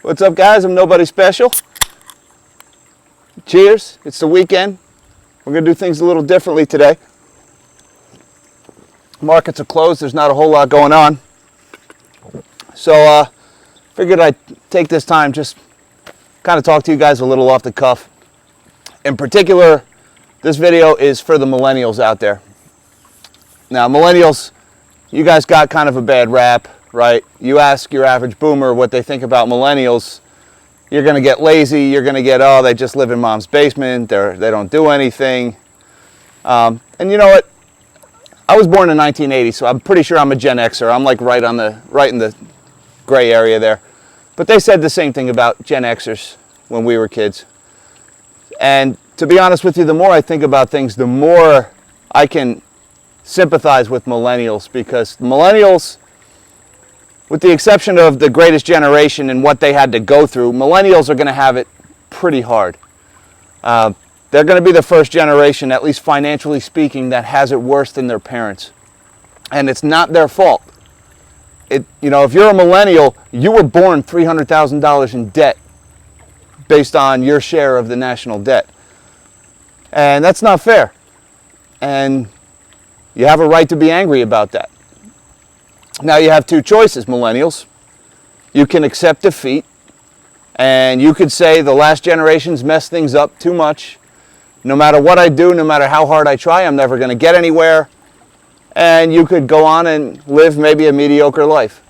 What's up, guys? I'm nobody special. Cheers. It's the weekend. We're going to do things a little differently today. Markets are closed. There's not a whole lot going on. So figured I'd take this time just kind of talk to you guys a little off the cuff. In particular, this video is for the millennials out there. Now, millennials, you guys got kind of a bad rap, right? You ask your average boomer what they think about millennials, you're going to get lazy. You're going to get, oh, they just live in mom's basement. They don't do anything. And you know what? I was born in 1980, so I'm pretty sure I'm a Gen Xer. I'm like right in the gray area there. But they said the same thing about Gen Xers when we were kids. And to be honest with you, the more I think about things, the more I can sympathize with millennials, because millennials, with the exception of the greatest generation and what they had to go through, millennials are going to have it pretty hard. They're going to be the first generation, at least financially speaking, that has it worse than their parents. And it's not their fault. You know, if you're a millennial, you were born $300,000 in debt based on your share of the national debt. And that's not fair. And you have a right to be angry about that. Now you have two choices, millennials. You can accept defeat, and you could say the last generation's messed things up too much. No matter what I do, no matter how hard I try, I'm never going to get anywhere. And you could go on and live maybe a mediocre life.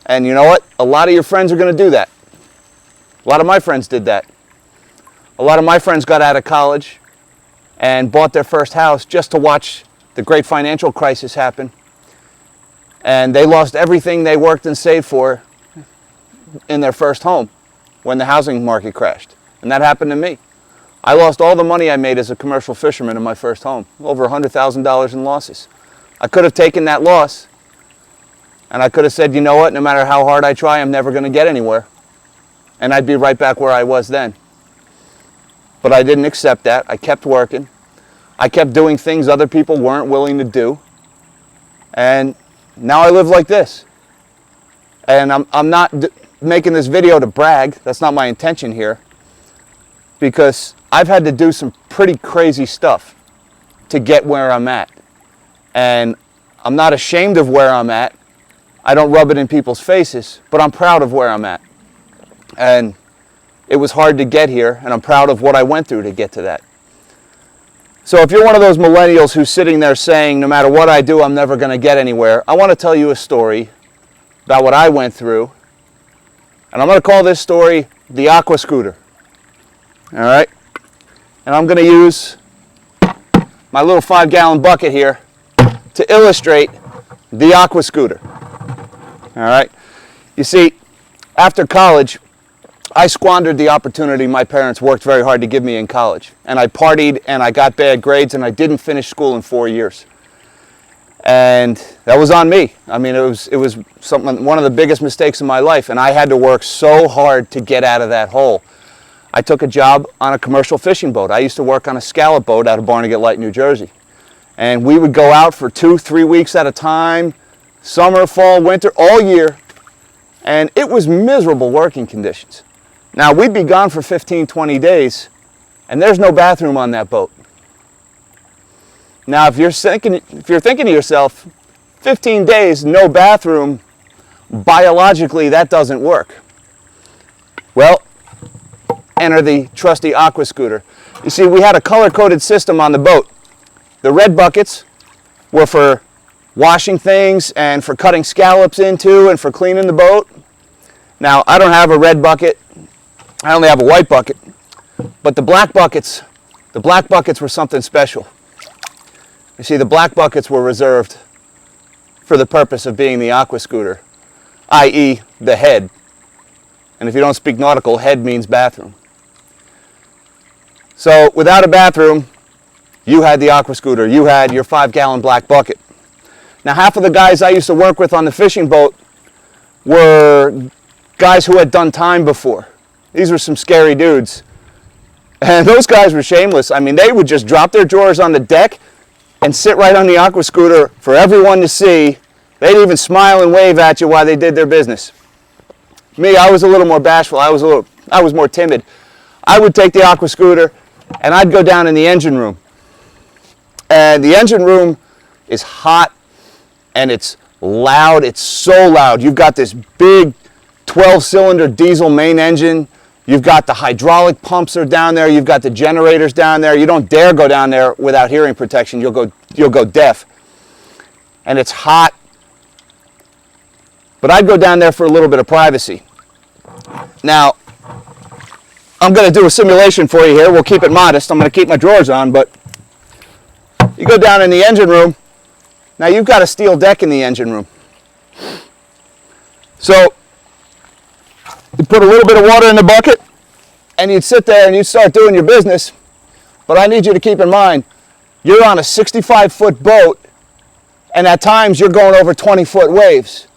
And you know what? A lot of your friends are going to do that. A lot of my friends did that. A lot of my friends got out of college and bought their first house just to watch the great financial crisis happen. And they lost everything they worked and saved for in their first home when the housing market crashed. And that happened to me. I lost all the money I made as a commercial fisherman in my first home, over $100,000 in losses. I could have taken that loss, and I could have said, you know what, no matter how hard I try, I'm never going to get anywhere. And I'd be right back where I was then. But I didn't accept that. I kept working. I kept doing things other people weren't willing to do. And now I live like this. And I'm not making this video to brag. That's not my intention here. Because I've had to do some pretty crazy stuff to get where I'm at. And I'm not ashamed of where I'm at. I don't rub it in people's faces, but I'm proud of where I'm at. And it was hard to get here, and I'm proud of what I went through to get to that. So if you're one of those millennials who's sitting there saying, no matter what I do, I'm never going to get anywhere, I want to tell you a story about what I went through. And I'm going to call this story the Aqua Scooter. All right? And I'm going to use my little 5-gallon bucket here to illustrate the Aqua Scooter. All right? You see, after college, I squandered the opportunity my parents worked very hard to give me in college. And I partied, and I got bad grades, and I didn't finish school in 4 years. And that was on me. I mean, it was one of the biggest mistakes in my life, and I had to work so hard to get out of that hole. I took a job on a commercial fishing boat. I used to work on a scallop boat out of Barnegat Light, New Jersey. And we would go out for 2-3 weeks at a time, summer, fall, winter, all year. And it was miserable working conditions. Now, we'd be gone for 15-20 days, and there's no bathroom on that boat. Now, if you're thinking to yourself, 15 days, no bathroom, biologically, that doesn't work. Well, enter the trusty Aqua Scooter. You see, we had a color-coded system on the boat. The red buckets were for washing things and for cutting scallops into and for cleaning the boat. Now, I don't have a red bucket. I only have a white bucket. But the black buckets were something special. You see, the black buckets were reserved for the purpose of being the Aqua Scooter, i.e. the head. And if you don't speak nautical, head means bathroom. So without a bathroom, you had the Aqua Scooter. You had your 5-gallon black bucket. Now, half of the guys I used to work with on the fishing boat were guys who had done time before. These were some scary dudes. And those guys were shameless. I mean, they would just drop their drawers on the deck and sit right on the Aqua Scooter for everyone to see. They'd even smile and wave at you while they did their business. Me, I was a little more bashful. I was more timid. I would take the aqua scooter and I'd go down in the engine room. And the engine room is hot and it's loud. It's so loud. You've got this big 12-cylinder diesel main engine. You've got the hydraulic pumps are down there. You've got the generators down there. You don't dare go down there without hearing protection. You'll go deaf. And it's hot. But I'd go down there for a little bit of privacy. Now, I'm going to do a simulation for you here. We'll keep it modest. I'm going to keep my drawers on, but you go down in the engine room. Now, you've got a steel deck in the engine room. So, you put a little bit of water in the bucket, and you'd sit there and you'd start doing your business. But I need you to keep in mind, you're on a 65-foot boat, and at times you're going over 20-foot waves.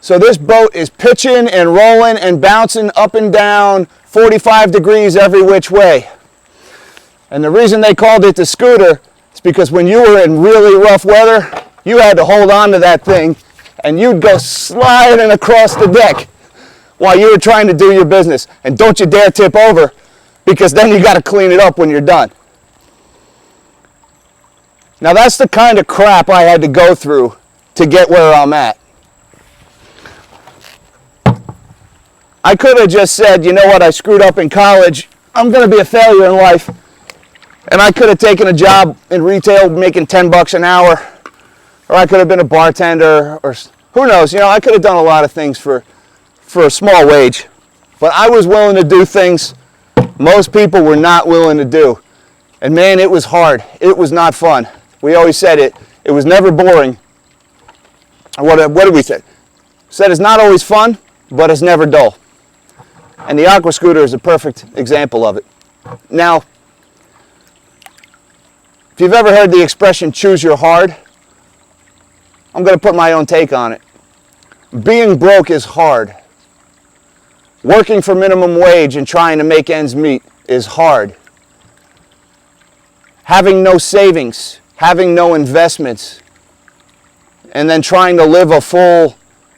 So this boat is pitching and rolling and bouncing up and down 45 degrees every which way. And the reason they called it the scooter is because when you were in really rough weather, you had to hold on to that thing and you'd go sliding across the deck while you were trying to do your business. And don't you dare tip over, because then you got to clean it up when you're done. Now that's the kind of crap I had to go through to get where I'm at. I could have just said, you know what, I screwed up in college. I'm going to be a failure in life. And I could have taken a job in retail making $10 an hour. Or I could have been a bartender, or who knows. You know, I could have done a lot of things for a small wage. But I was willing to do things most people were not willing to do. And man, it was hard. It was not fun. We always said it was never boring. What did we say? Said it's not always fun, but it's never dull. And the aqua scooter is a perfect example of it. Now, if you've ever heard the expression, choose your hard, I'm going to put my own take on it. Being broke is hard. Working for minimum wage and trying to make ends meet is hard. Having no savings, having no investments, and then trying to live a full,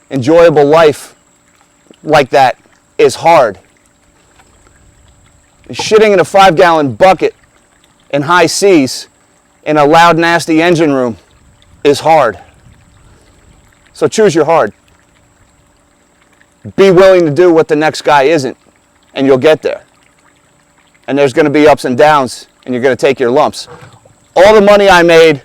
enjoyable life like that is hard. Shitting in a 5-gallon bucket in high seas in a loud, nasty engine room is hard. So choose your hard. Be willing to do what the next guy isn't, and you'll get there. And there's going to be ups and downs, and you're going to take your lumps. All the money I made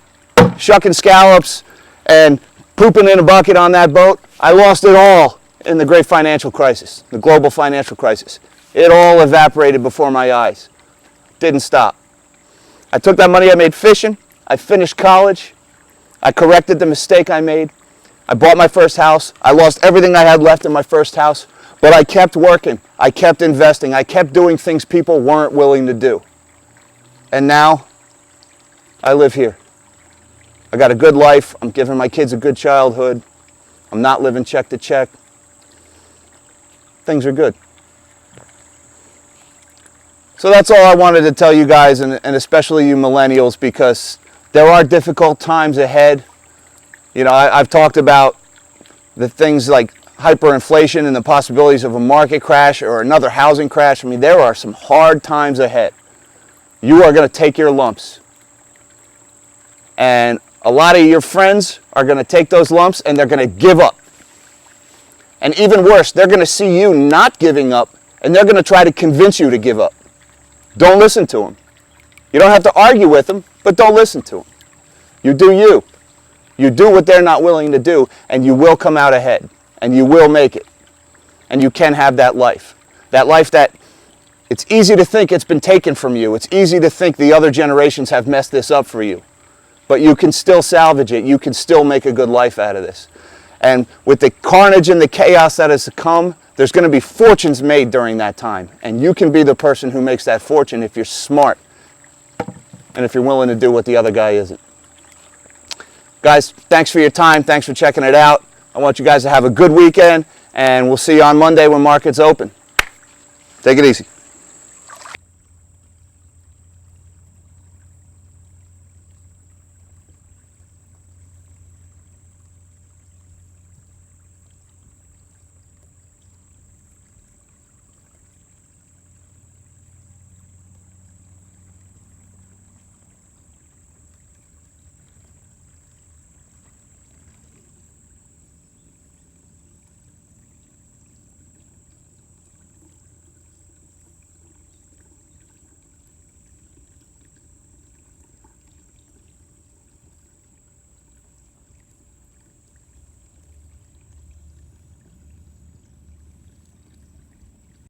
shucking scallops and pooping in a bucket on that boat, I lost it all in the great financial crisis, the global financial crisis. It all evaporated before my eyes. Didn't stop. I took that money I made fishing. I finished college. I corrected the mistake I made. I bought my first house. I lost everything I had left in my first house, but I kept working. I kept investing. I kept doing things people weren't willing to do. And now, I live here. I got a good life. I'm giving my kids a good childhood. I'm not living check to check. Things are good. So that's all I wanted to tell you guys, and especially you millennials, because there are difficult times ahead. You know, I've talked about the things like hyperinflation and the possibilities of a market crash or another housing crash. I mean, there are some hard times ahead. You are going to take your lumps. And a lot of your friends are going to take those lumps and they're going to give up. And even worse, they're going to see you not giving up, and they're going to try to convince you to give up. Don't listen to them. You don't have to argue with them, but don't listen to them. You do you. You do what they're not willing to do, and you will come out ahead, and you will make it. And you can have that life. That life that it's easy to think it's been taken from you. It's easy to think the other generations have messed this up for you. But you can still salvage it. You can still make a good life out of this. And with the carnage and the chaos that has come, there's going to be fortunes made during that time. And you can be the person who makes that fortune if you're smart and if you're willing to do what the other guy isn't. Guys, thanks for your time. Thanks for checking it out. I want you guys to have a good weekend, and we'll see you on Monday when markets open. Take it easy.